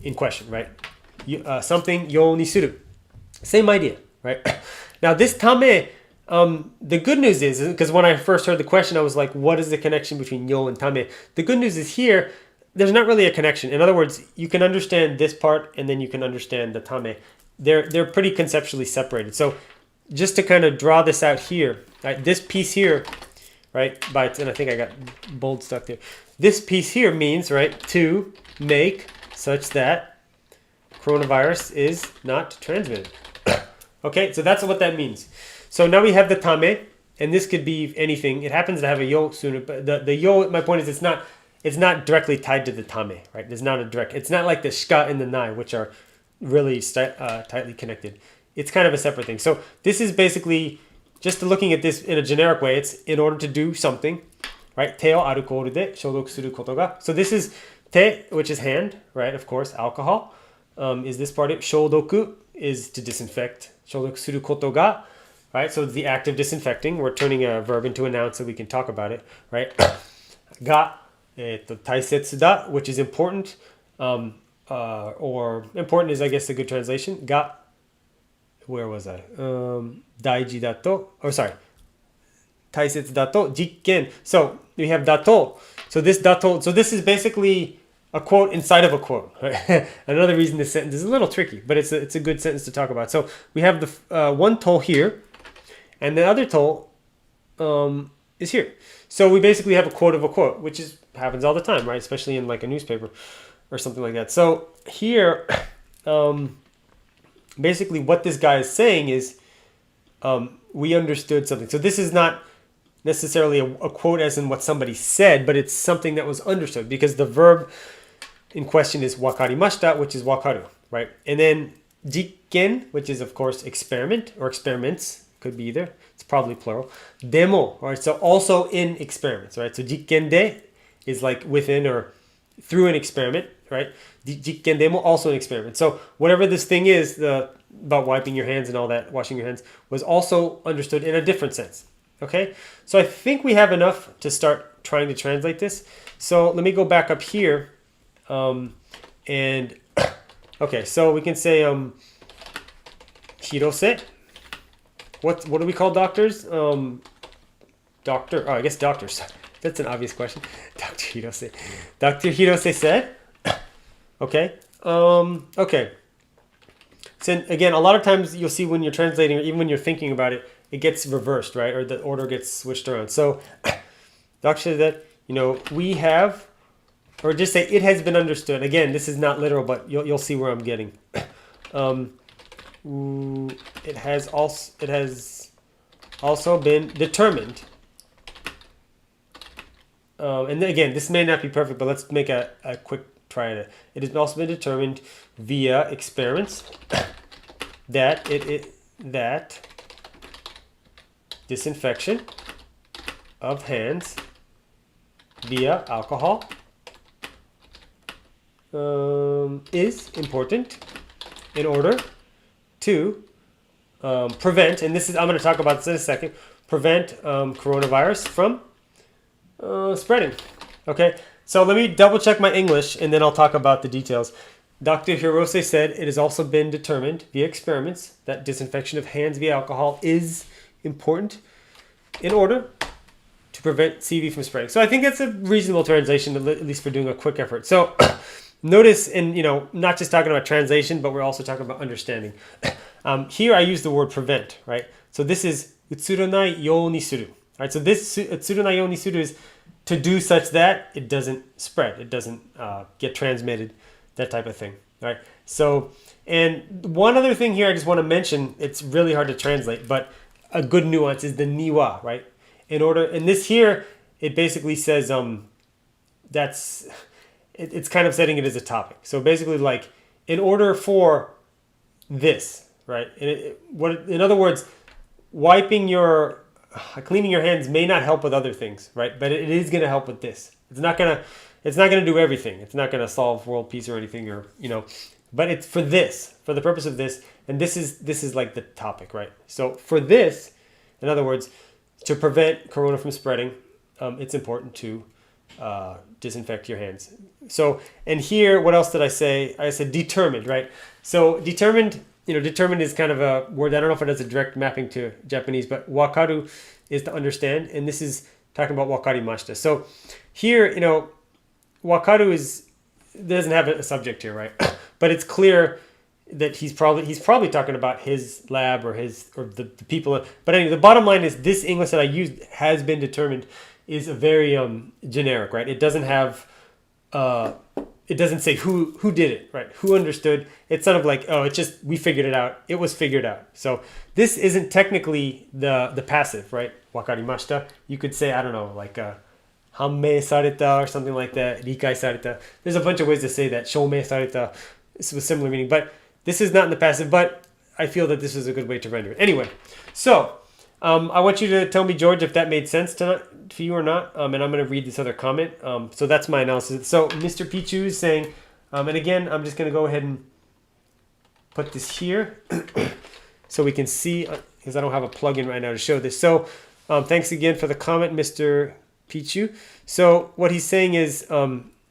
in question, right? Something yo ni suru, same idea, right? Now this tame, the good news is because when I first heard the question, I was like, what is the connection between yo and tame? The good news is here. There's not really a connection. In other words, you can understand this part and then you can understand the tame. They're pretty conceptually separated. So just to kind of draw this out here, right, this piece here, right, and I think I got bold stuck there. This piece here means, right, to make such that coronavirus is not transmitted. Okay, so that's what that means. So now we have the tame, and this could be anything. It happens to have a yo sooner, but the yo, my point is it's not directly tied to the tame, right? It's not like the shika and the nai, which are really tightly connected. It's kind of a separate thing. So this is basically, just looking at this in a generic way, it's in order to do something, right? Te o arukoru de shodoku suru koto ga. So this is te, which is hand, right? Of course, alcohol is this part. Shodoku is to disinfect. Shodoku suru koto ga, right? So it's the act of disinfecting. We're turning a verb into a noun so we can talk about it, right? Ga. 大切だ, which is important, or important is, I guess, a good translation. が, where was I? 大事だと, or sorry, 大切だと実験. So we have だと. So this is basically a quote inside of a quote. Right? Another reason this sentence is a little tricky, but it's a good sentence to talk about. So we have the one to here, and the other to is here. So we basically have a quote of a quote, which happens all the time, right? Especially in like a newspaper or something like that. So here, basically what this guy is saying is we understood something. So this is not necessarily a quote as in what somebody said, but it's something that was understood because the verb in question is wakarimashita, which is wakaru, right? And then jikken, which is of course experiment or experiments, could be either. It's probably plural. Demo, right? So also in experiments, right? So jikken de is like within or through an experiment, right? Jikken demo also an experiment. So whatever this thing is, about wiping your hands and all that, washing your hands, was also understood in a different sense. Okay? So I think we have enough to start trying to translate this. So let me go back up here. And okay, so we can say Hirose. What do we call doctors? I guess doctors. That's an obvious question. Dr. Hirose. Dr. Hirose said, okay. Okay. So again, a lot of times you'll see when you're translating, or even when you're thinking about it, it gets reversed, right? Or the order gets switched around. So doctor said that, we have, or just say it has been understood. Again, this is not literal, but you'll see where I'm getting. It has also been determined. And again, this may not be perfect, but let's make a quick try at it. It has also been determined via experiments that that disinfection of hands via alcohol is important in order to prevent, and this is, I'm going to talk about this in a second, prevent coronavirus from spreading. Okay, so let me double check my English and then I'll talk about the details. Dr. Hirose said it has also been determined via experiments that disinfection of hands via alcohol is important in order to prevent CV from spreading. So I think that's a reasonable translation, at least for doing a quick effort. So notice, and not just talking about translation, but we're also talking about understanding. Here I use the word prevent, right? So this is utsurunai you ni suru. Right? So this utsurunai you ni suru is to do such that it doesn't spread, it doesn't get transmitted, that type of thing, right? So, and one other thing here I just want to mention, it's really hard to translate, but a good nuance is the niwa, right? And this here, it basically says it's kind of setting it as a topic. So basically, like, in order for this, right? In other words, cleaning your hands may not help with other things, right? But it is going to help with this. It's not going to do everything. It's not going to solve world peace or anything, or but it's for the purpose of this, and this is like the topic, right? So for this, in other words, to prevent corona from spreading, it's important to disinfect your hands. So, and here, what else did I say? I said determined, right? So determined, determined is kind of a word. I don't know if it has a direct mapping to Japanese, but wakaru is to understand, and this is talking about wakarimashita. So here, wakaru doesn't have a subject here, right? But it's clear that he's probably talking about his lab or the people. But anyway, the bottom line is this English that I used, has been determined, is a very generic, right? It doesn't have it doesn't say who did it, right? Who understood. It's sort of like, oh, it's just, we figured it out. It was figured out. So this isn't technically the passive, right? Wakarimashita. You could say, I don't know, like hanmei sareta or something like that. Rikai sareta. There's a bunch of ways to say that. Shoumei sareta. This was similar meaning, but this is not in the passive, but I feel that this is a good way to render it. Anyway, so I want you to tell me, George, if that made sense for you or not. And I'm going to read this other comment. So that's my analysis. So Mr. Pichu is saying, and again, I'm just going to go ahead and put this here so we can see, because I don't have a plugin right now to show this. So thanks again for the comment, Mr. Pichu. So what he's saying is,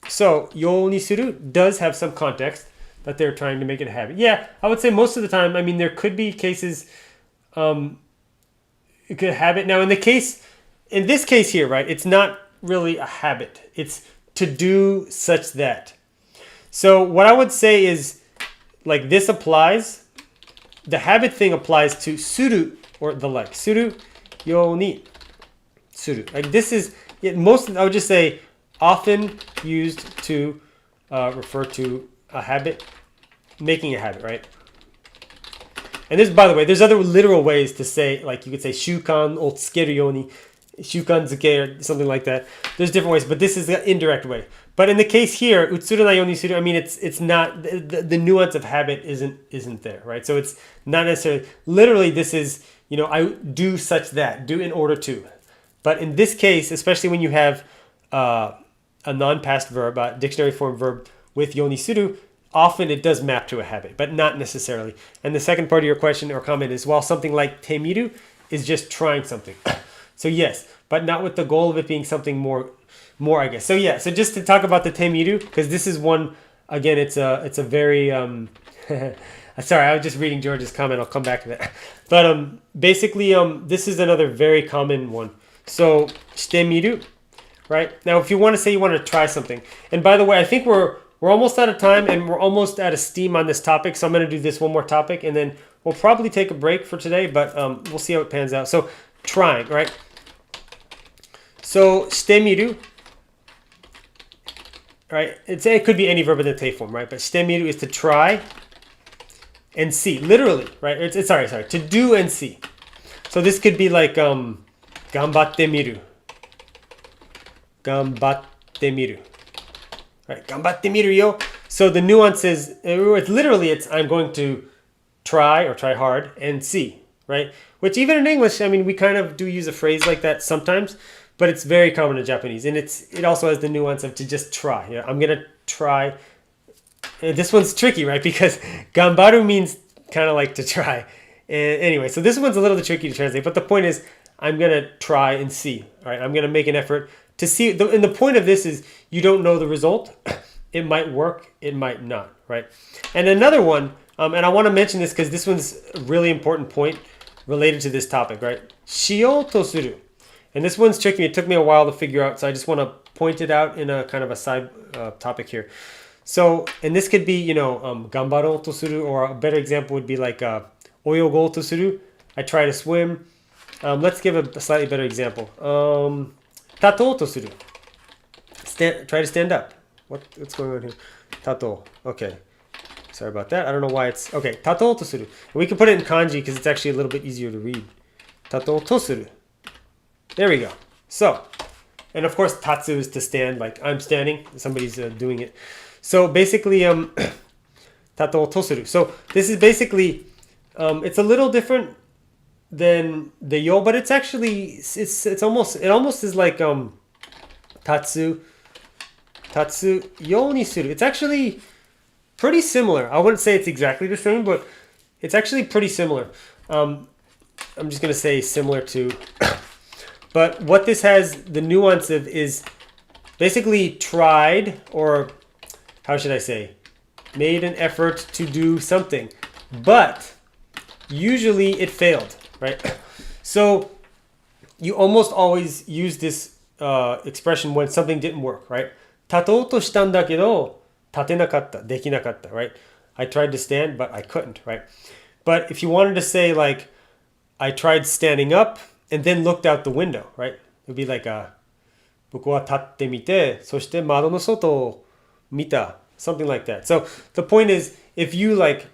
so yo ni suru does have some context that they're trying to make it a habit. Yeah, I would say most of the time. I mean, there could be cases it could have it. Now, in this case here, right, it's not really a habit. It's to do such that. So what I would say is, like, this applies, the habit thing applies to suru, or the like. Suru, yo ni, suru. Like, this is, I would just say, often used to refer to a habit, making a habit, right? And this, by the way, there's other literal ways to say, like, you could say shukan o tsukeru yoni, shukan zuke, or something like that. There's different ways, but this is the indirect way. But in the case here, utsurunai yo ni suru, I mean, it's not, the nuance of habit isn't there, right? So it's not necessarily, literally, this is, I do such that, do in order to. But in this case, especially when you have a non-past verb, a dictionary form verb with yo ni suru, often it does map to a habit, but not necessarily. And the second part of your question or comment is, well, something like temiru is just trying something. So yes, but not with the goal of it being something more, I guess. So yeah, so just to talk about the temiru, because this is one, again, it's a very, sorry, I was just reading George's comment. I'll come back to that. But basically, this is another very common one. So shitemiru, right? Now, if you want to say you want to try something, and by the way, I think we're almost out of time and we're almost out of steam on this topic. So I'm going to do this one more topic and then we'll probably take a break for today, but we'll see how it pans out. So trying, right? So, してみる, right? It could be any verb in the te form, right? But してみる is to try and see, literally, right? Sorry, to do and see. So this could be like 頑張ってみる. 頑張ってみる. Right? 頑張ってみるよ. So the nuance is, it's literally, I'm going to try or try hard and see, right? Which even in English, I mean, we kind of do use a phrase like that sometimes, but it's very common in Japanese. And it also has the nuance of to just try. You know, I'm going to try. And this one's tricky, right? Because 頑張る means kind of like to try. And anyway, so this one's a little bit tricky to translate, but the point is, I'm going to try and see, right? I'm going to make an effort to see. And the point of this is you don't know the result. It might work, it might not, right? And another one, and I want to mention this because this one's a really important point related to this topic, right? しようとする. And this one's tricky. It took me a while to figure out, so I just want to point it out in a kind of a side topic here. So, and this could be, you know, 頑張ろうとする, or a better example would be like 泳ごうとする. I try to swim. Let's give a slightly better example. 立とうとする. Try to stand up. What's going on here? 立とう. Okay. Sorry about that. I don't know why it's... Okay. 立とうとする. We can put it in kanji because it's actually a little bit easier to read. 立とうとする. There we go. So, and of course, tatsu is to stand, like I'm standing, somebody's doing it. So basically, 立とうとする. So this is basically, it's a little different than the yo, but it's actually, it almost is like tatsu yo ni suru. It's actually pretty similar. I wouldn't say it's exactly the same, but it's actually pretty similar. I'm just going to say similar to... But what this has, the nuance of, is basically tried, or how should I say, made an effort to do something. But usually it failed, right? So you almost always use this expression when something didn't work, right? 立とうとしたんだけど、立てなかった、できなかった, right? I tried to stand, but I couldn't, right? But if you wanted to say like, I tried standing up, and then looked out the window, right? It would be like 僕は立ってみて、そして窓の外を見た, something like that. So the point is, if you like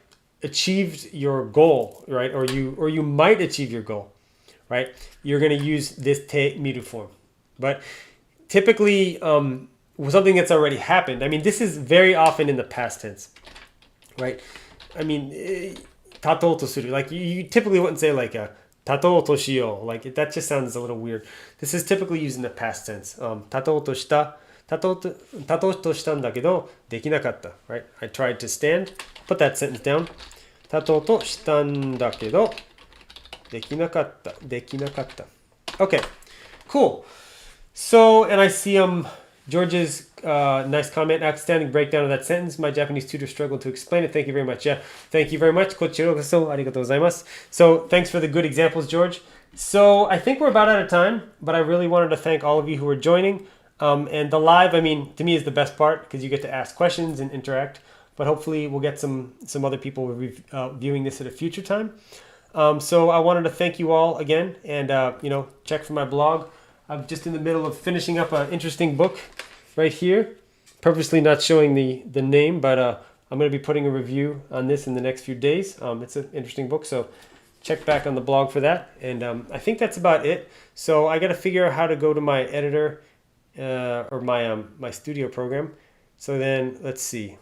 achieved your goal, right, or you might achieve your goal, right, you're going to use this te miru form. But typically, something that's already happened. I mean, this is very often in the past tense, right? I memean, 立とうとする. Like you typically wouldn't say like 立とうとしよう. Like that just sounds a little weird. This is typically used in the past tense. 立とうとしたんだけどできなかった. Right? I tried to stand. Put that sentence down. 立とうとしたんだけどできなかった. Okay. Cool. So, and I see George's nice comment, outstanding breakdown of that sentence. My Japanese tutor struggled to explain it. Thank you very much. Yeah, thank you very much. Kochirokoso, arigatou gozaimasu. So thanks for the good examples, George. So I think we're about out of time, but I really wanted to thank all of you who are joining. And the live, I mean, to me is the best part because you get to ask questions and interact. But hopefully we'll get some other people viewing this at a future time. So I wanted to thank you all again, and check for my blog. I'm just in the middle of finishing up an interesting book right here. Purposely not showing the name, but I'm going to be putting a review on this in the next few days. It's an interesting book, so check back on the blog for that. And I think that's about it. So I got to figure out how to go to my editor or my studio program. So then let's see.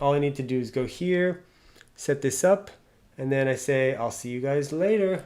All I need to do is go here, set this up, and then I say, I'll see you guys later.